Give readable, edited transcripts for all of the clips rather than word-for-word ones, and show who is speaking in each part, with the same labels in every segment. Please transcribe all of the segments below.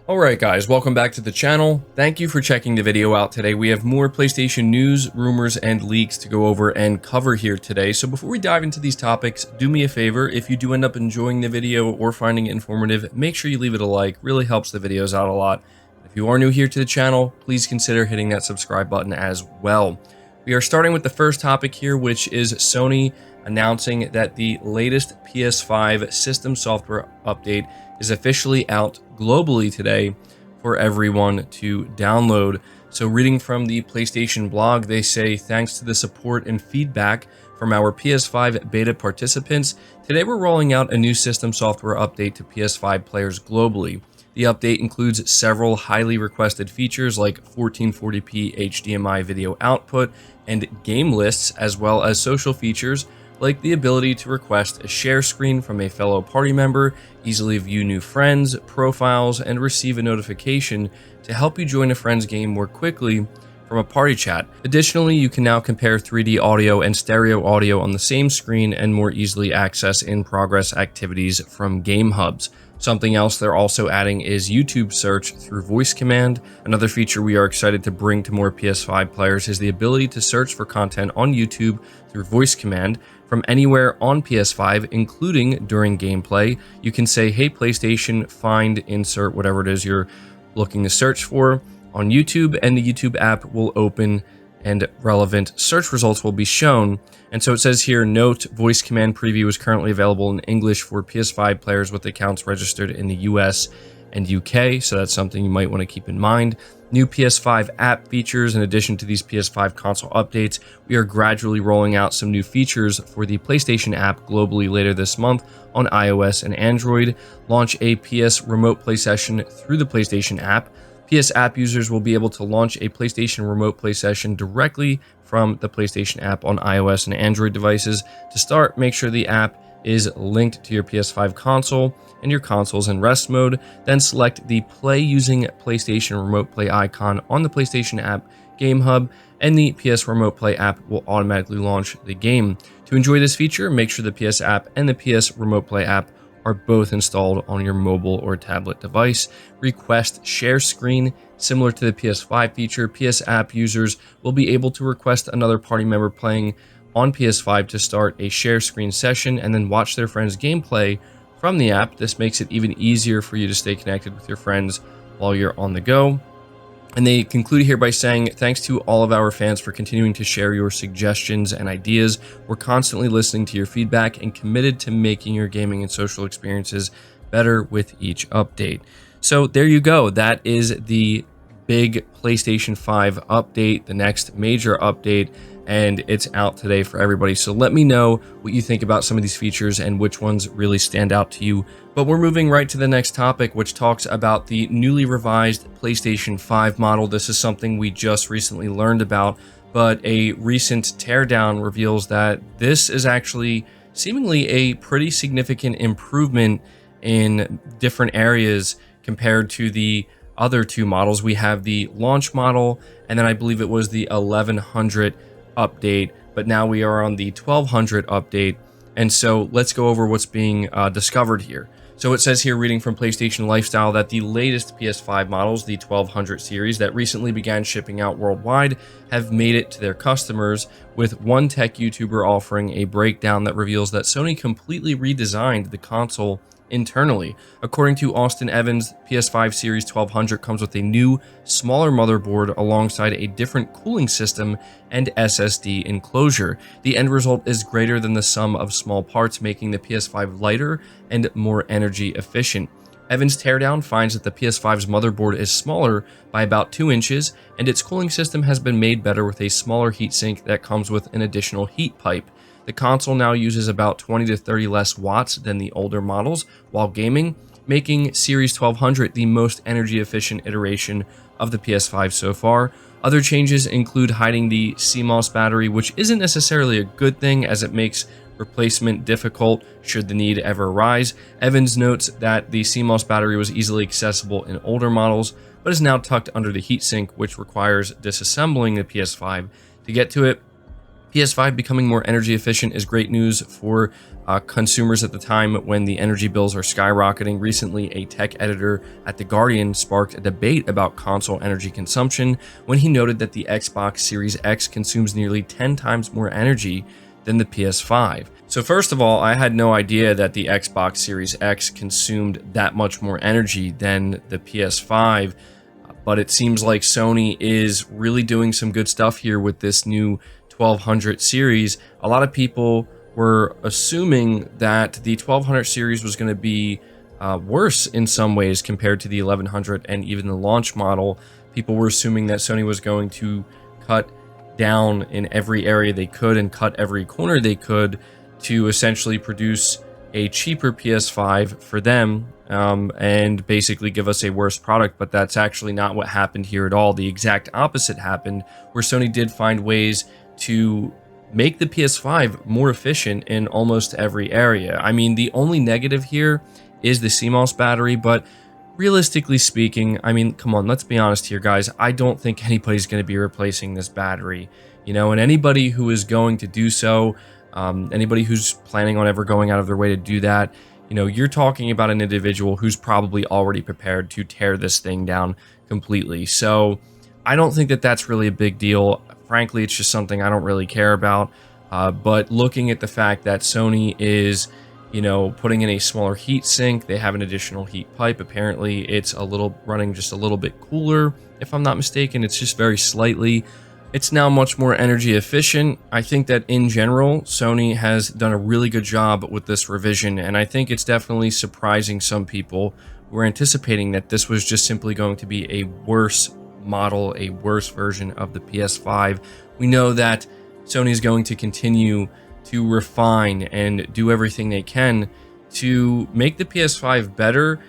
Speaker 1: Alright guys, welcome back to the channel. Thank you for checking the video out today. We have more PlayStation news, rumors, and leaks to go over and cover here today. So before we dive into these topics, do me a favor. If you do end up enjoying the video or finding it informative, make sure you leave it a like. Really helps the videos out a lot. If you are new here to the channel, please consider hitting that subscribe button as well. We are starting with the first topic here, which is Sony announcing that the latest PS5 system software update is officially out globally today for everyone to download. So reading from the PlayStation blog, they say, thanks to the support and feedback from our PS5 beta participants, today we're rolling out a new system software update to PS5 players globally. The update includes several highly requested features like 1440p HDMI video output and game lists, as well as social features like the ability to request a share screen from a fellow party member, easily view new friends, profiles, and receive a notification to help you join a friend's game more quickly from a party chat. Additionally, you can now compare 3D audio and stereo audio on the same screen and more easily access in-progress activities from game hubs. Something else they're also adding is YouTube search through voice command. Another feature we are excited to bring to more PS5 players is the ability to search for content on YouTube through voice command from anywhere on PS5, including during gameplay. You can say, hey PlayStation, find, insert, whatever it is you're looking to search for on YouTube, and the YouTube app will open and relevant search results will be shown. And so it says here, note, voice command preview is currently available in English for PS5 players with accounts registered in the US and UK, so that's something you might want to keep in mind. New PS5 app features. In addition to these PS5 console updates, we are gradually rolling out some new features for the PlayStation app globally later this month on iOS and Android. Launch a PS remote play session through the PlayStation app. PS app users will be able to launch a PlayStation remote play session directly from the PlayStation app on iOS and Android devices. To start, make sure the app is linked to your PS5 console and your console's in rest mode. Then select the play using PlayStation remote play icon on the PlayStation app game hub, and the PS remote play app will automatically launch the game. To enjoy this feature, make sure the PS app and the PS remote play app are both installed on your mobile or tablet device. Request share screen. Similar to the PS5 feature, PS app users will be able to request another party member playing on PS5 to start a share screen session and then watch their friends' gameplay from the app. This makes it even easier for you to stay connected with your friends while you're on the go. And they conclude here by saying, thanks to all of our fans for continuing to share your suggestions and ideas. We're constantly listening to your feedback and committed to making your gaming and social experiences better with each update. So there you go. That is the big PlayStation 5 update, the next major update, and it's out today for everybody. So let me know what you think about some of these features and which ones really stand out to you. But we're moving right to the next topic, which talks about the newly revised PlayStation 5 model. This is something we just recently learned about, but a recent teardown reveals that this is actually seemingly a pretty significant improvement in different areas compared to the other two models. We have the launch model, and then I believe it was the 1100 update, but now we are on the 1200 update. And so let's go over what's being discovered here. So it says here, reading from PlayStation Lifestyle, that the latest PS5 models, the 1200 series that recently began shipping out worldwide, have made it to their customers, with one tech YouTuber offering a breakdown that reveals that Sony completely redesigned the console internally. According to Austin Evans, PS5 Series 1200 comes with a new, smaller motherboard alongside a different cooling system and SSD enclosure. The end result is greater than the sum of small parts, making the PS5 lighter and more energy efficient. Evans' teardown finds that the PS5's motherboard is smaller by about 2 inches, and its cooling system has been made better with a smaller heatsink that comes with an additional heat pipe. The console now uses about 20 to 30 less watts than the older models while gaming, making Series 1200 the most energy efficient iteration of the PS5 so far. Other changes include hiding the CMOS battery, which isn't necessarily a good thing as it makes replacement difficult should the need ever arise. Evans notes that the CMOS battery was easily accessible in older models, but is now tucked under the heatsink, which requires disassembling the PS5 to get to it. PS5 becoming more energy efficient is great news for consumers at the time when the energy bills are skyrocketing. Recently, a tech editor at The Guardian sparked a debate about console energy consumption when he noted that the Xbox Series X consumes nearly 10 times more energy than the PS5. So first of all, I had no idea that the Xbox Series X consumed that much more energy than the PS5, but it seems like Sony is really doing some good stuff here with this new 1200 series. A lot of people were assuming that the 1200 series was going to be worse in some ways compared to the 1100 and even the launch model. People were assuming that Sony was going to cut down in every area they could and cut every corner they could to essentially produce a cheaper PS5 for them and basically give us a worse product. But that's actually not what happened here at all. The exact opposite happened, where Sony did find ways to make the PS5 more efficient in almost every area. I mean, the only negative here is the CMOS battery, but realistically speaking, I mean, come on, let's be honest here, guys. I don't think anybody's going to be replacing this battery, you know, and anybody who is going to do so, anybody who's planning on ever going out of their way to do that, you know, you're talking about an individual who's probably already prepared to tear this thing down completely. So I don't think that that's really a big deal. Frankly, it's just something I don't really care about. But looking at the fact that Sony is, you know, putting in a smaller heat sink, they have an additional heat pipe. Apparently, it's running just a little bit cooler, if I'm not mistaken. It's just very slightly. It's now much more energy efficient. I think that in general, Sony has done a really good job with this revision, and I think it's definitely surprising some people who were anticipating that this was just simply going to be a worse model, a worse version of the PS5. We know that Sony is going to continue to refine and do everything they can to make the PS5 better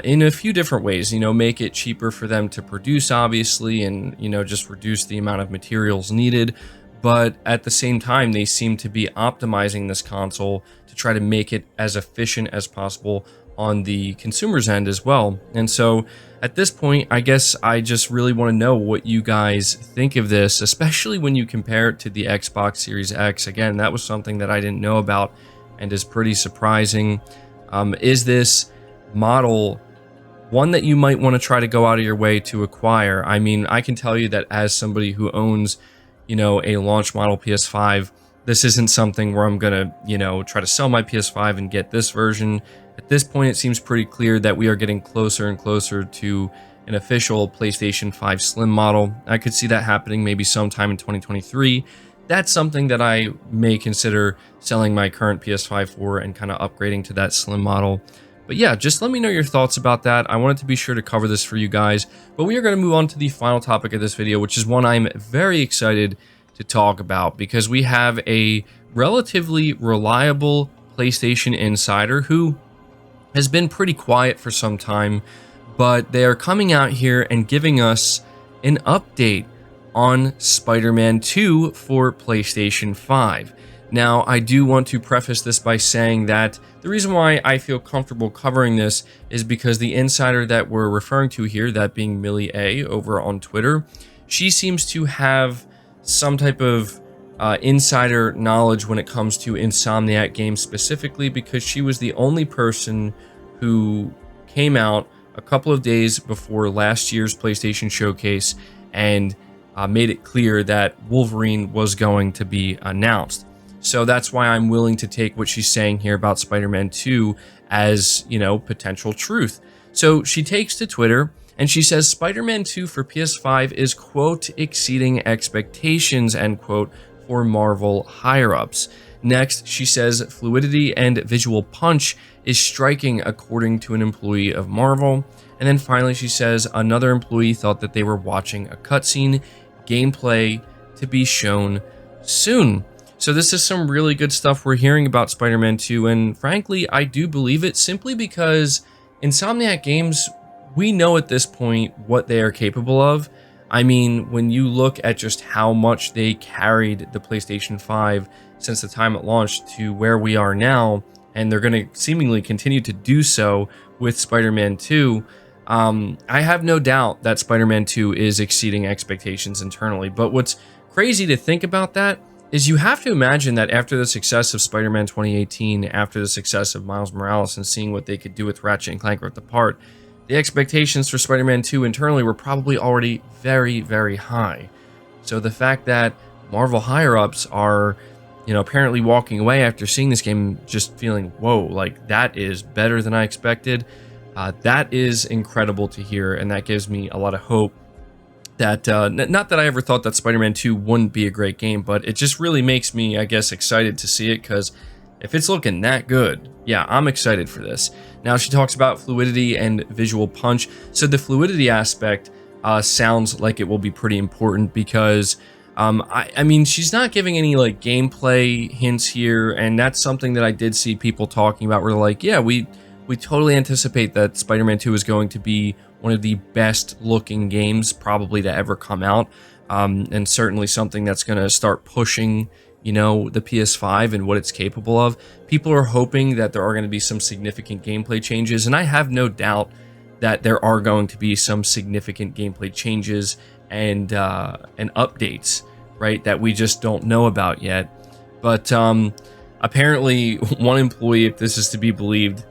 Speaker 1: in a few different ways. You know, make it cheaper for them to produce, obviously, and, you know, just reduce the amount of materials needed. But at the same time, they seem to be optimizing this console to try to make it as efficient as possible on the consumer's end as well. And so at this point, I guess I just really want to know what you guys think of this, especially when you compare it to the Xbox Series X. Again, that was something that I didn't know about and is pretty surprising. Is this model one that you might want to try to go out of your way to acquire? I mean, I can tell you that as somebody who owns, you know, a launch model PS5, this isn't something where I'm gonna, you know, try to sell my PS5 and get this version. At this point, it seems pretty clear that we are getting closer and closer to an official PlayStation 5 Slim model. I could see that happening maybe sometime in 2023. That's something that I may consider selling my current PS5 for and kind of upgrading to that Slim model. But yeah, just let me know your thoughts about that. I wanted to be sure to cover this for you guys. But we are going to move on to the final topic of this video, which is one I'm very excited to talk about, because we have a relatively reliable PlayStation insider who has been pretty quiet for some time, but they are coming out here and giving us an update on Spider-Man 2 for PlayStation 5. Now, I do want to preface this by saying that the reason why I feel comfortable covering this is because the insider that we're referring to here, that being Millie A over on Twitter, she seems to have some type of insider knowledge when it comes to Insomniac games specifically, because she was the only person who came out a couple of days before last year's PlayStation Showcase and made it clear that Wolverine was going to be announced. So that's why I'm willing to take what she's saying here about Spider-Man 2 as, you know, potential truth. So she takes to Twitter and she says Spider-Man 2 for PS5 is, quote, exceeding expectations, end quote, for Marvel higher-ups. Next, she says fluidity and visual punch is striking, according to an employee of Marvel. And then finally, she says another employee thought that they were watching a cutscene, gameplay to be shown soon. So this is some really good stuff we're hearing about Spider-Man 2, and frankly, I do believe it simply because Insomniac Games, we know at this point what they are capable of. I mean, when you look at just how much they carried the PlayStation 5 since the time it launched to where we are now, and they're going to seemingly continue to do so with Spider-Man 2, I have no doubt that Spider-Man 2 is exceeding expectations internally. But what's crazy to think about that is you have to imagine that after the success of Spider-Man 2018, after the success of Miles Morales and seeing what they could do with Ratchet and Clank Rift Apart, the expectations for Spider-Man 2 internally were probably already very, very high. So the fact that Marvel higher-ups are, apparently walking away after seeing this game, just feeling, whoa, like that is better than I expected, that is incredible to hear, and that gives me a lot of hope that, not that I ever thought that Spider-Man 2 wouldn't be a great game, but it just really makes me, I guess, excited to see it, because if it's looking that good, yeah, I'm excited for this. Now, she talks about fluidity and visual punch. So the fluidity aspect sounds like it will be pretty important, because I mean, she's not giving any like gameplay hints here, and that's something that I did see people talking about, where they're like, yeah, we totally anticipate that Spider-Man 2 is going to be one of the best looking games probably to ever come out, and certainly something that's going to start pushing, the PS5 and what it's capable of. People are hoping that there are going to be some significant gameplay changes, and I have no doubt that there are going to be some significant gameplay changes and updates, right, that we just don't know about yet. But apparently one employee, if this is to be believed,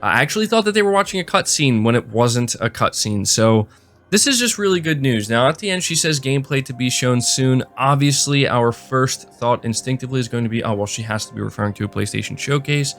Speaker 1: I actually thought that they were watching a cutscene when it wasn't a cutscene. So this is just really good news. Now, at the end, she says gameplay to be shown soon. Obviously, our first thought instinctively is going to be, oh, well, she has to be referring to a PlayStation showcase.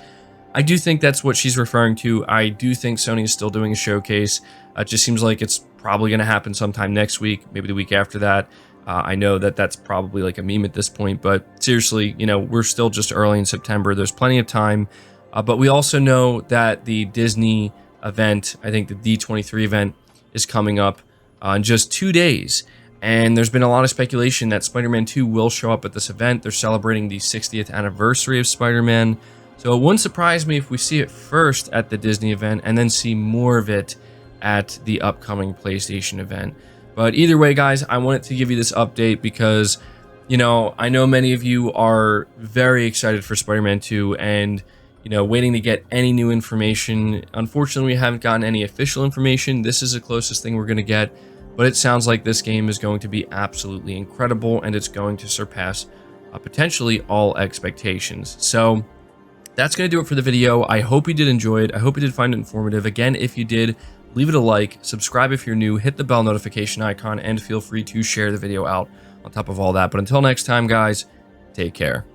Speaker 1: I do think that's what she's referring to. I do think Sony is still doing a showcase. It just seems like it's probably going to happen sometime next week, maybe the week after that. I know that that's probably like a meme at this point, but seriously, we're still just early in September. There's plenty of time. But we also know that the Disney event, I think the D23 event, is coming up in just 2 days. And there's been a lot of speculation that Spider-Man 2 will show up at this event. They're celebrating the 60th anniversary of Spider-Man. So it wouldn't surprise me if we see it first at the Disney event and then see more of it at the upcoming PlayStation event. But either way, guys, I wanted to give you this update because, I know many of you are very excited for Spider-Man 2 and waiting to get any new information. Unfortunately, we haven't gotten any official information. This is the closest thing we're going to get, but it sounds like this game is going to be absolutely incredible, and it's going to surpass potentially all expectations. So that's going to do it for the video. I hope you did enjoy it. I hope you did find it informative. Again, if you did, leave it a like, subscribe if you're new, hit the bell notification icon, and feel free to share the video out on top of all that. But until next time, guys, take care.